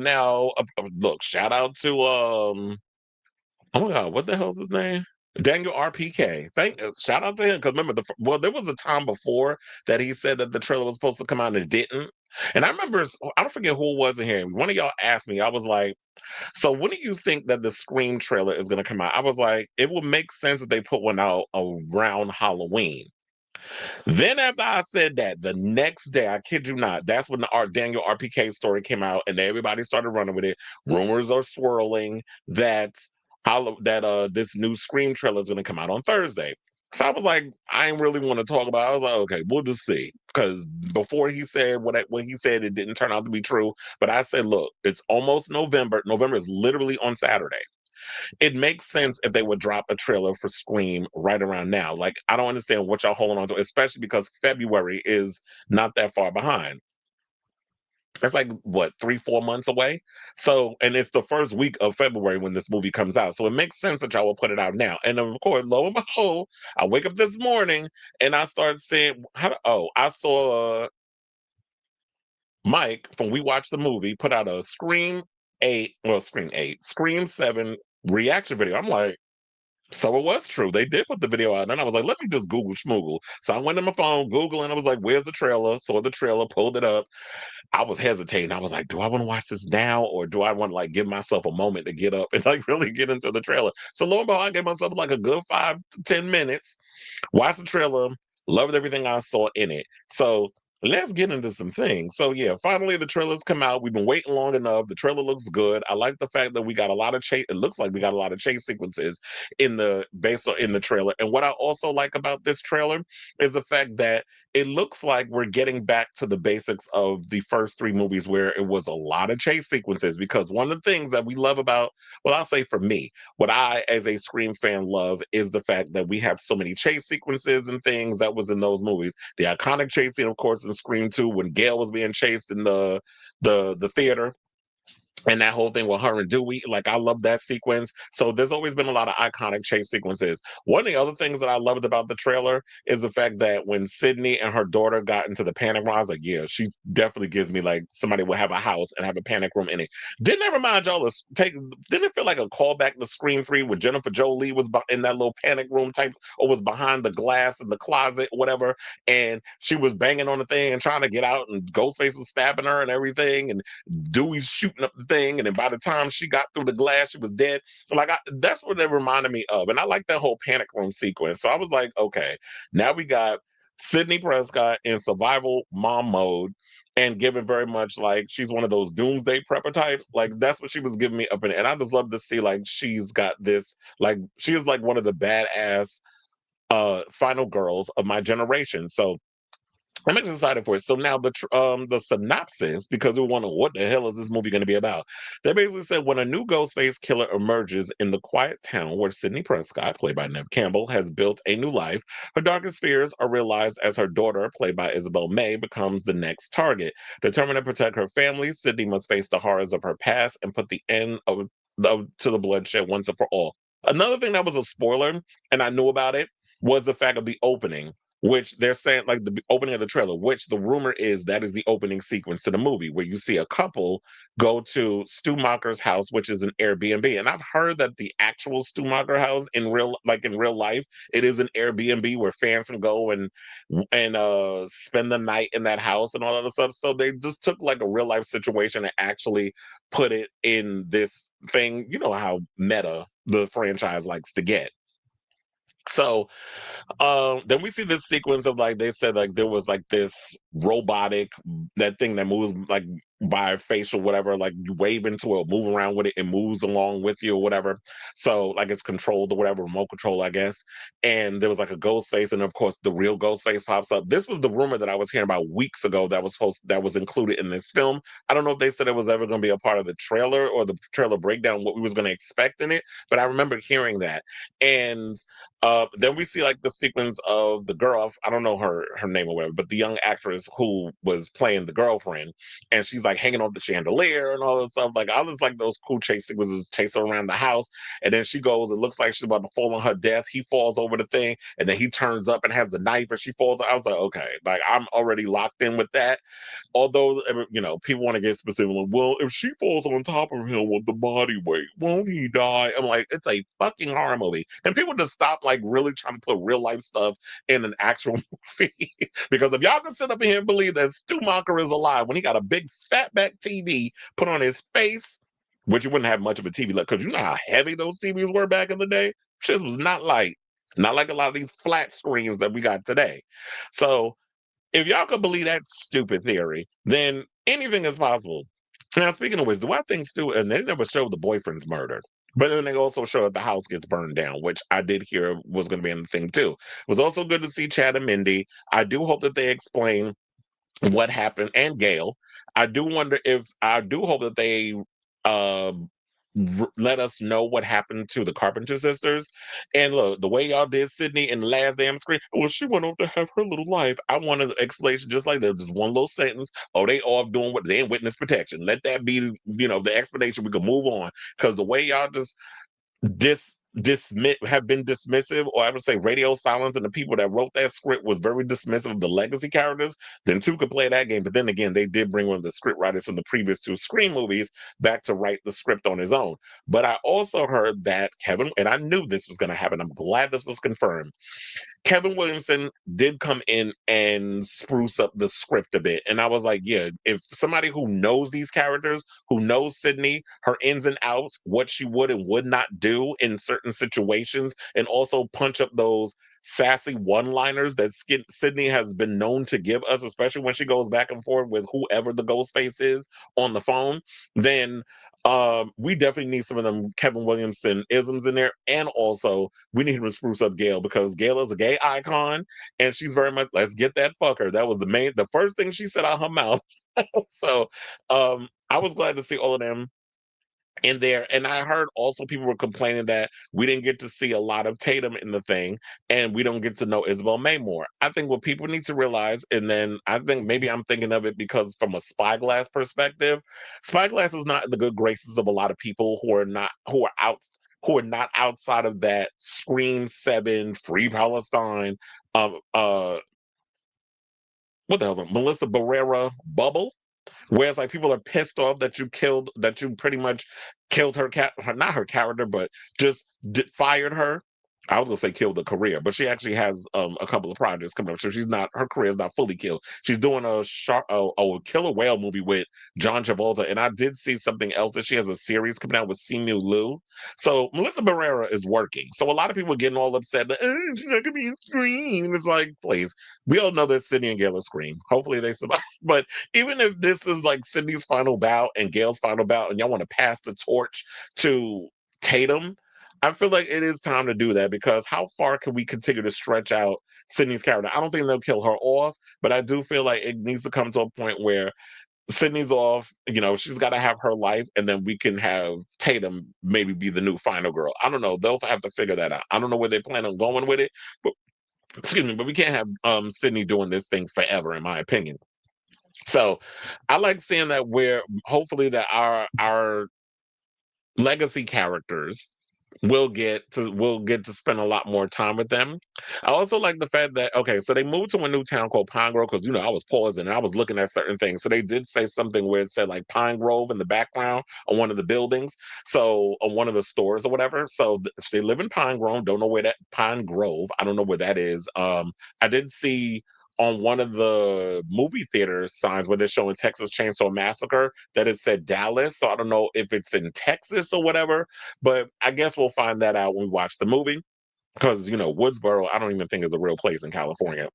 Now, look, shout out to oh my God, what the hell's his name? Daniel RPK. Shout out to him because remember well, there was a time before that he said that the trailer was supposed to come out and it didn't. And I remember I don't forget who it was in here. One of y'all asked me. I was like, "So when do you think that the Scream trailer is going to come out?" I was like, "It would make sense if they put one out around Halloween." Then after I said that, the next day, I kid you not, that's when the Daniel RPK story came out, and everybody started running with it. Rumors are swirling that this new Scream trailer is going to come out on Thursday. So I was like, I ain't really want to talk about it. I was like, okay, we'll just see. Because before he said what he said, it didn't turn out to be true. But I said, look, it's almost November. November is literally on Saturday. It makes sense if they would drop a trailer for Scream right around now. Like, I don't understand what y'all holding on to, especially because February is not that far behind. It's like what, 3, 4 months away. So, and it's the first week of February when this movie comes out. So it makes sense that y'all will put it out now. And of course, lo and behold, I wake up this morning and I start seeing I saw Mike from We Watched the Movie put out a Scream 7 reaction video. I'm like, so it was true. They did put the video out. And then I was like, let me just Google schmoogle. So I went on my phone, Google, and I was like, where's the trailer? Saw the trailer, pulled it up. I was hesitating. I was like, do I want to watch this now? Or do I want to like give myself a moment to get up and like really get into the trailer? So lo and behold, I gave myself like a good 5 to 10 minutes, watched the trailer, loved everything I saw in it. So let's get into some things. So yeah, finally the trailers come out. We've been waiting long enough. The trailer looks good. I like the fact that we got a lot of chase. It looks like we got a lot of chase sequences in the trailer. And what I also like about this trailer is the fact that it looks like we're getting back to the basics of the first three movies where it was a lot of chase sequences. Because one of the things that we love about, well, I'll say for me, what I, as a Scream fan, love is the fact that we have so many chase sequences and things that was in those movies. The iconic chase scene, of course, in Scream 2 when Gail was being chased in the theater and that whole thing with her and Dewey, like I love that sequence. So there's always been a lot of iconic chase sequences. One of the other things that I loved about the trailer is the fact that when Sydney and her daughter got into the panic room, I was like, yeah, she definitely gives me like somebody would have a house and have a panic room in it. Didn't that remind y'all of didn't it feel like a callback to Scream 3 when Jennifer Jolie was in that little panic room type or was behind the glass in the closet, whatever, and she was banging on the thing and trying to get out and Ghostface was stabbing her and everything and Dewey's shooting up the thing, and then by the time she got through the glass, she was dead. Like that's what it reminded me of, and I like that whole panic room sequence. So I was like, okay, now we got Sydney Prescott in survival mom mode, and given very much like she's one of those doomsday prepper types. Like that's what she was giving me up in, and I just love to see like she's got this, like she is like one of the badass final girls of my generation. So I'm excited for it. So now the synopsis, because we wonder what the hell is this movie going to be about. They basically said when a new Ghostface killer emerges in the quiet town where Sidney Prescott, played by Neve Campbell, has built a new life, her darkest fears are realized as her daughter, played by Isabel May, becomes the next target. Determined to protect her family, Sidney must face the horrors of her past and put the end to the bloodshed once and for all. Another thing that was a spoiler, and I knew about it, was the fact of the opening, which they're saying like the opening of the trailer, which the rumor is that is the opening sequence to the movie, where you see a couple go to Stumacher's house, which is an Airbnb. And I've heard that the actual Stumacher house in real life, it is an Airbnb where fans can go and spend the night in that house and all that other stuff. So they just took like a real life situation and actually put it in this thing. You know how meta the franchise likes to get. So then we see this sequence of like they said like there was like this robotic that thing that moves like by facial whatever, like you wave into it, move around with it, it moves along with you or whatever. So like it's controlled or whatever, remote control, I guess. And there was like a ghost face, and of course the real ghost face pops up. This was the rumor that I was hearing about weeks ago that was included in this film. I don't know if they said it was ever going to be a part of the trailer or the trailer breakdown, what we was going to expect in it, but I remember hearing that. And then we see like the sequence of the girl. I don't know her name or whatever, but the young actress actress who was playing the girlfriend, and she's like hanging off the chandelier and all this stuff. Like I was like those cool chase sequences, chase her around the house, and then she goes. It looks like she's about to fall on her death. He falls over the thing, and then he turns up and has the knife, and she falls. I was like, okay, like I'm already locked in with that. Although people want to get specific, like, well, if she falls on top of him with the body weight, won't he die? I'm like, it's a fucking horror movie, and people just stop like really trying to put real life stuff in an actual movie. Because if y'all can sit up here and believe that Stu Macher is alive when he got a big fat back TV put on his face, which you wouldn't have much of a TV, like, because you know how heavy those TVs were back in the day. Shit was not light, not like a lot of these flat screens that we got today. So if y'all could believe that stupid theory, then anything is possible. Now, speaking of which, do I think Stu, and they never showed the boyfriend's murdered, but then they also showed the house gets burned down, which I did hear was going to be in the thing too. It was also good to see Chad and Mindy. I do hope that they explain what happened, and Gail. I do hope that they uh let us know what happened to the Carpenter sisters. And look, the way y'all did Sydney in the last damn screen, well, she went over to have her little life. I want an explanation just like that, just one little sentence. Oh, they off doing what they in witness protection. Let that be, the explanation. We can move on. Because the way y'all just dismiss have been dismissive, or I would say radio silence, and the people that wrote that script was very dismissive of the legacy characters, then two could play that game. But then again, they did bring one of the script writers from the previous two Scream movies back to write the script on his own. But I also heard that Kevin, and I knew this was going to happen, I'm glad this was confirmed, Kevin Williamson did come in and spruce up the script a bit. And I was like, yeah, if somebody who knows these characters, who knows Sydney, her ins and outs, what she would and would not do in certain situations, and also punch up those sassy one-liners that Sydney has been known to give us, especially when she goes back and forth with whoever the ghost face is on the phone, then we definitely need some of them Kevin Williamson isms in there. And also we need to spruce up Gail, because Gail is a gay icon, and she's very much, let's get that fucker. That was the first thing she said out her mouth. So I was glad to see all of them in there. And I heard also people were complaining that we didn't get to see a lot of Tatum in the thing, and we don't get to know Isabel May more. I think what people need to realize, and then I think maybe I'm thinking of it because from a Spyglass perspective, Spyglass is not in the good graces of a lot of people who are not outside of that Scream 7, Free Palestine, uh what the hell's it, Melissa Barrera bubble. Whereas like people are pissed off that you pretty much killed not her character, but just fired her. I was gonna say killed a career, but she actually has a couple of projects coming up. So her career is not fully killed. She's doing a killer whale movie with John Travolta, and I did see something else that she has a series coming out with Simu Liu. So Melissa Barrera is working. So a lot of people are getting all upset that she's not gonna be in Scream. And it's like, please, we all know that Sydney and Gail are Scream. Hopefully they survive. But even if this is like Sydney's final bout and Gail's final bout, and y'all want to pass the torch to Tatum, I feel like it is time to do that, because how far can we continue to stretch out Sydney's character? I don't think they'll kill her off, but I do feel like it needs to come to a point where Sydney's off, she's got to have her life, and then we can have Tatum maybe be the new final girl. I don't know. They'll have to figure that out. I don't know where they plan on going with it, but excuse me, but we can't have Sydney doing this thing forever, in my opinion. So I like seeing that where hopefully that our legacy characters will get to spend a lot more time with them. I also like the fact that, okay, so they moved to a new town called Pine Grove, because I was pausing and I was looking at certain things. So they did say something where it said like Pine Grove in the background on one of the buildings, so on one of the stores or whatever. So they live in Pine Grove. Don't know where that Pine Grove. I don't know where that is. I did see on one of the movie theater signs where they're showing Texas Chainsaw Massacre that it said Dallas. So I don't know if it's in Texas or whatever, but I guess we'll find that out when we watch the movie. Because Woodsboro, I don't even think is a real place in California.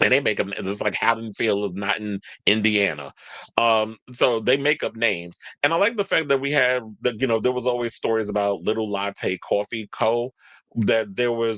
And they make them, it's like Haddonfield is not in Indiana. So they make up names. And I like the fact that we have that, there was always stories about Little Latte Coffee Co., that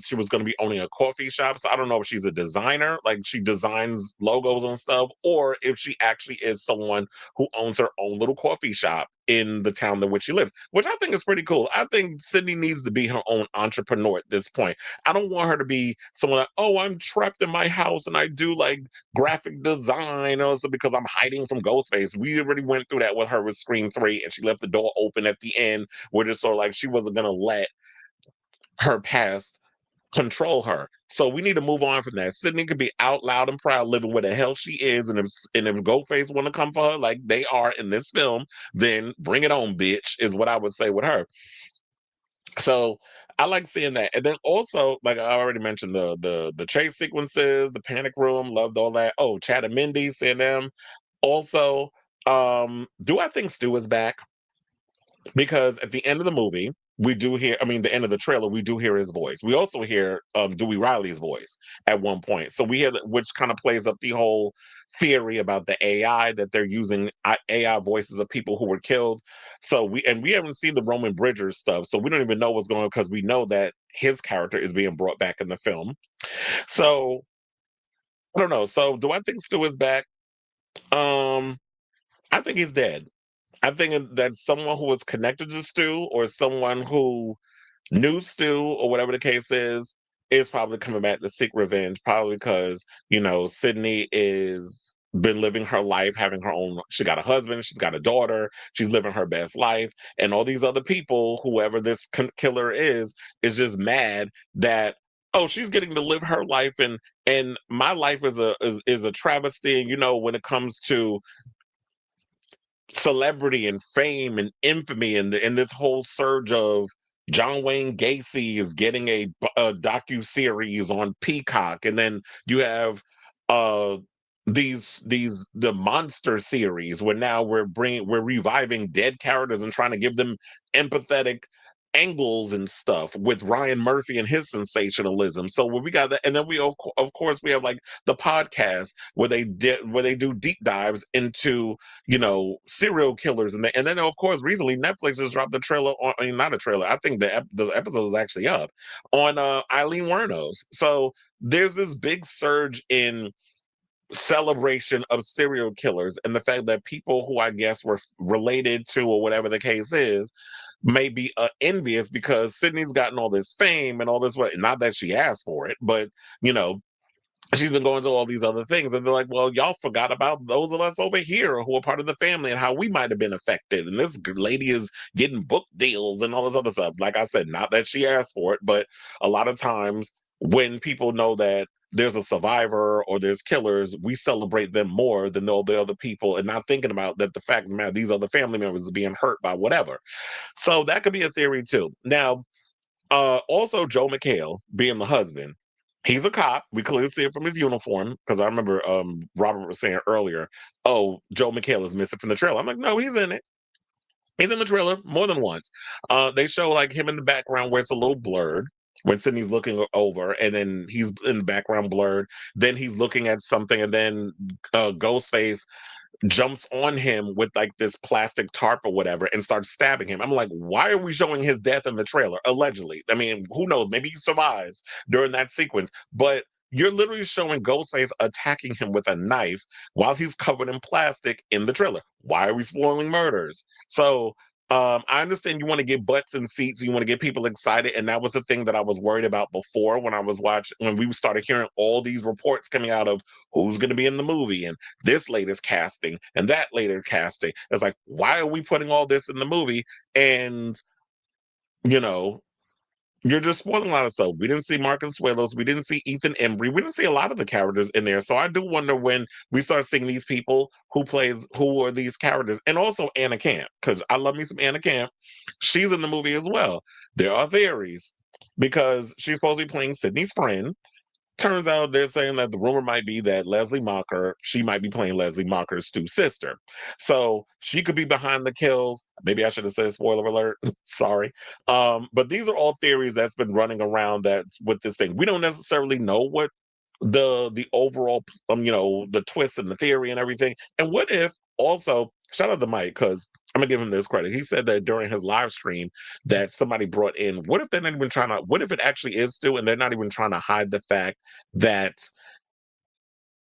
she was going to be owning a coffee shop. So I don't know if she's a designer, like she designs logos and stuff, or if she actually is someone who owns her own little coffee shop in the town in which she lives, which I think is pretty cool. I think Sydney needs to be her own entrepreneur at this point. I don't want her to be someone like, oh, I'm trapped in my house and I do like graphic design also because I'm hiding from Ghostface. We already went through that with her with Scream 3, and she left the door open at the end, where it's sort of like she wasn't gonna let her past control her. So we need to move on from that. Sydney could be out loud and proud, living where the hell she is, and if Ghostface want to come for her like they are in this film, then bring it on, bitch. Is what I would say with her. So I like seeing that, and then also, like I already mentioned, the chase sequences, the panic room, loved all that. Oh, Chad and Mindy, seeing them. Also, do I think Stu is back? Because at the end of the movie, we do hear, I mean, the end of the trailer, we do hear his voice. We also hear Dewey Riley's voice at one point. So we hear that, which kind of plays up the whole theory about the AI that they're using AI voices of people who were killed. So we haven't seen the Roman Bridgers stuff. So we don't even know what's going on because we know that his character is being brought back in the film. So I don't know. So do I think Stu is back? Um, I think he's dead. I think that someone who was connected to Stu or someone who knew Stu or whatever the case is probably coming back to seek revenge, probably because, Sydney is been living her life, having her own, she got a husband, she's got a daughter, she's living her best life, and all these other people, whoever this killer is just mad that, oh, she's getting to live her life, and my life is a travesty. And when it comes to celebrity and fame and infamy, and this whole surge of John Wayne Gacy is getting a docu series on Peacock, and then you have uh the monster series where now we're reviving dead characters and trying to give them empathetic angles and stuff with Ryan Murphy and his sensationalism. So when we got that, and then we of course we have like the podcast where they do deep dives into serial killers, and then of course recently Netflix has dropped the trailer on, I mean, not a trailer. I think the episode is actually up on Eileen Wuornos. So there's this big surge in celebration of serial killers, and the fact that people who I guess were related to or whatever the case is may be envious because Sydney's gotten all this fame and all this. What? Not that she asked for it, but you know she's been going through all these other things, and they're like, well, y'all forgot about those of us over here who are part of the family and how we might have been affected, and this lady is getting book deals and all this other stuff. Like I said, not that she asked for it, but a lot of times when people know that there's a survivor or there's killers, we celebrate them more than all the other people, and not thinking about that the fact that these other family members are being hurt by whatever. So that could be a theory too. Now, also, Joe McHale being the husband, he's a cop. We clearly see it from his uniform because I remember Robert was saying earlier, "Oh, Joe McHale is missing from the trailer." I'm like, no, he's in it. He's in the trailer more than once. They show like him in the background where it's a little blurred when Sydney's looking over, and then he's in the background blurred. Then he's looking at something, and then Ghostface jumps on him with like this plastic tarp or whatever and starts stabbing him. I'm like, why are we showing his death in the trailer? Allegedly. I mean, who knows? Maybe he survives during that sequence. But you're literally showing Ghostface attacking him with a knife while he's covered in plastic in the trailer. Why are we spoiling murders? So I understand you want to get butts and seats, you want to get people excited, and that was the thing that I was worried about before when we started hearing all these reports coming out of who's going to be in the movie and this latest casting and that later casting. It's like, why are we putting all this in the movie? And you know, you're just spoiling a lot of stuff. We didn't see Marcus Suelos. We didn't see Ethan Embry. We didn't see a lot of the characters in there. So I do wonder when we start seeing these people who are these characters, and also Anna Camp, because I love me some Anna Camp. She's in the movie as well. There are theories because she's supposed to be playing Sydney's friend. Turns out they're saying that the rumor might be that she might be playing Leslie Mocker's Stu's sister. So she could be behind the kills. Maybe I should have said spoiler alert. Sorry. But these are all theories that's been running around that with this thing. We don't necessarily know what the overall the twist and the theory and everything. And what if also shout out to Mike because I'm gonna give him this credit. He said that during his live stream that somebody brought in, what if they're not even trying to, what if it actually is Stu and they're not even trying to hide the fact that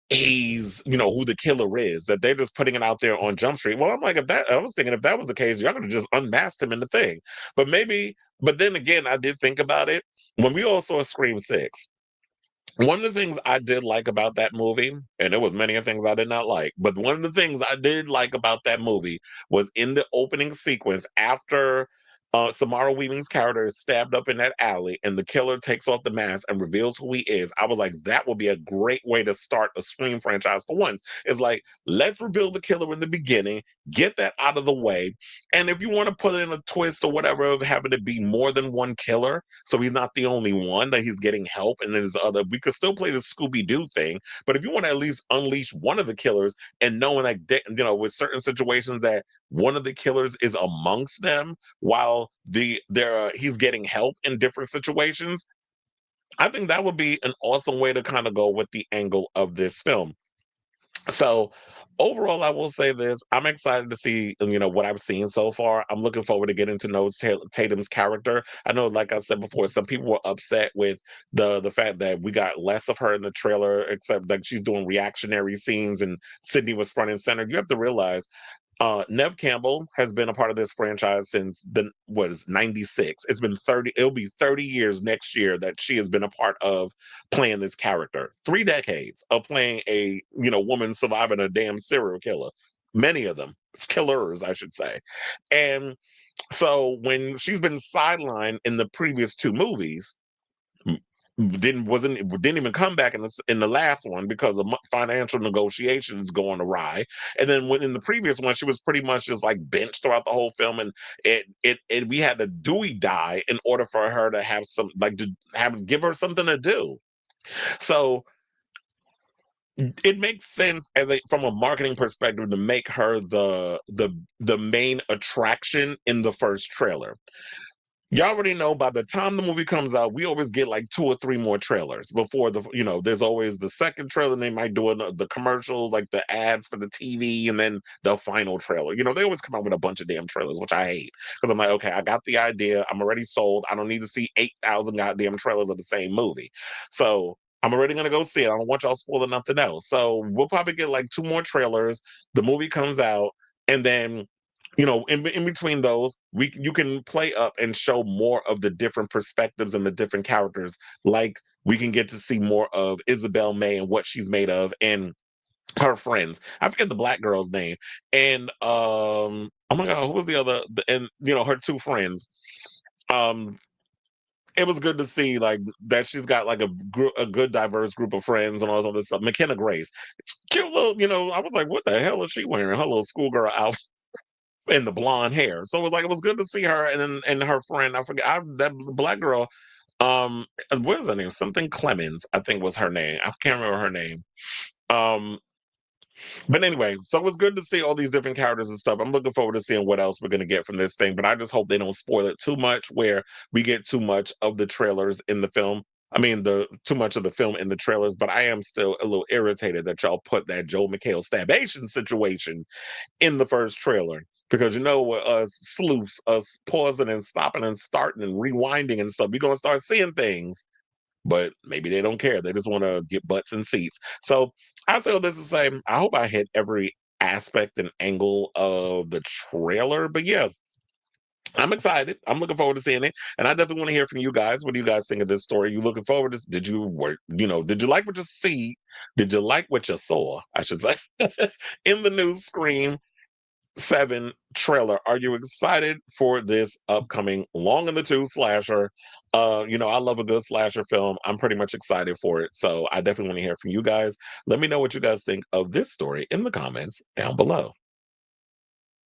he's, who the killer is, that they're just putting it out there on Jump Street. Well, I'm like, if that, I was thinking if that was the case, y'all could have just unmasked him in the thing. But maybe, but then again, I did think about it when we all saw Scream 6. One of the things I did like about that movie, and there was many of things I did not like, but one of the things I did like about that movie was in the opening sequence after Samara Weaving's character is stabbed up in that alley and the killer takes off the mask and reveals who he is. I was like, that would be a great way to start a Scream franchise for one. It's like, let's reveal the killer in the beginning, get that out of the way. And if you want to put in a twist or whatever of having it be more than one killer, so he's not the only one, that he's getting help, and there's other, we could still play the Scooby Doo thing. But if you want to at least unleash one of the killers and knowing that, with certain situations that one of the killers is amongst them while he's getting help in different situations, I think that would be an awesome way to kind of go with the angle of this film. So overall, I will say this: I'm excited to see what I've seen so far. I'm looking forward to getting to know Tatum's character. I know, like I said before, some people were upset with the fact that we got less of her in the trailer, except that she's doing reactionary scenes and Sydney was front and center. You have to realize Neve Campbell has been a part of this franchise since the what is 96. It's been 30, it'll be 30 years next year that she has been a part of playing this character. 3 decades of playing a woman surviving a damn serial killer. Many of them. It's killers, I should say. And so when she's been sidelined in the previous two movies, didn't even come back in the last one because of financial negotiations going awry. And then in the previous one, she was pretty much just like benched throughout the whole film, and we had to Dewey die in order for her to have some like to have give her something to do. So it makes sense from a marketing perspective to make her the main attraction in the first trailer. Y'all already know by the time the movie comes out, we always get like 2 or 3 more trailers before there's always the second trailer, and they might do the commercials, like the ads for the TV, and then the final trailer. They always come out with a bunch of damn trailers, which I hate because I'm like, okay, I got the idea. I'm already sold. I don't need to see 8,000 goddamn trailers of the same movie. So I'm already gonna go see it. I don't want y'all spoiling nothing else. So we'll probably get like 2 more trailers. The movie comes out, and then in between those, you can play up and show more of the different perspectives and the different characters. Like we can get to see more of Isabel May and what she's made of, and her friends. I forget the black girl's name, and oh my god, who was the other? And her 2 friends. Um, it was good to see like that she's got like a good diverse group of friends and all this other stuff. McKenna Grace, cute little. I was like, what the hell is she wearing? Her little schoolgirl outfit and the blonde hair. So it was like it was good to see her and her friend. I forget that black girl. What is her name? Something Clemens, I think was her name. I can't remember her name. Um, but anyway, so it was good to see all these different characters and stuff. I'm looking forward to seeing what else we're gonna get from this thing. But I just hope they don't spoil it too much, where we get too much of the trailers in the film. I mean, the too much of the film in the trailers. But I am still a little irritated that y'all put that Joel McHale stabation situation in the first trailer because us sleuths, us pausing and stopping and starting and rewinding and stuff, we're gonna start seeing things, but maybe they don't care. They just want to get butts and seats. So I feel this is the same. I hope I hit every aspect and angle of the trailer, but yeah. I'm excited. I'm looking forward to seeing it, and I definitely want to hear from you guys. What do you guys think of this story? You looking forward to? Did you work? Did you like what you see? Did you like what you saw? I should say in the new Scream 7 trailer. Are you excited for this upcoming Long in the Tooth slasher? I love a good slasher film. I'm pretty much excited for it. So I definitely want to hear from you guys. Let me know what you guys think of this story in the comments down below.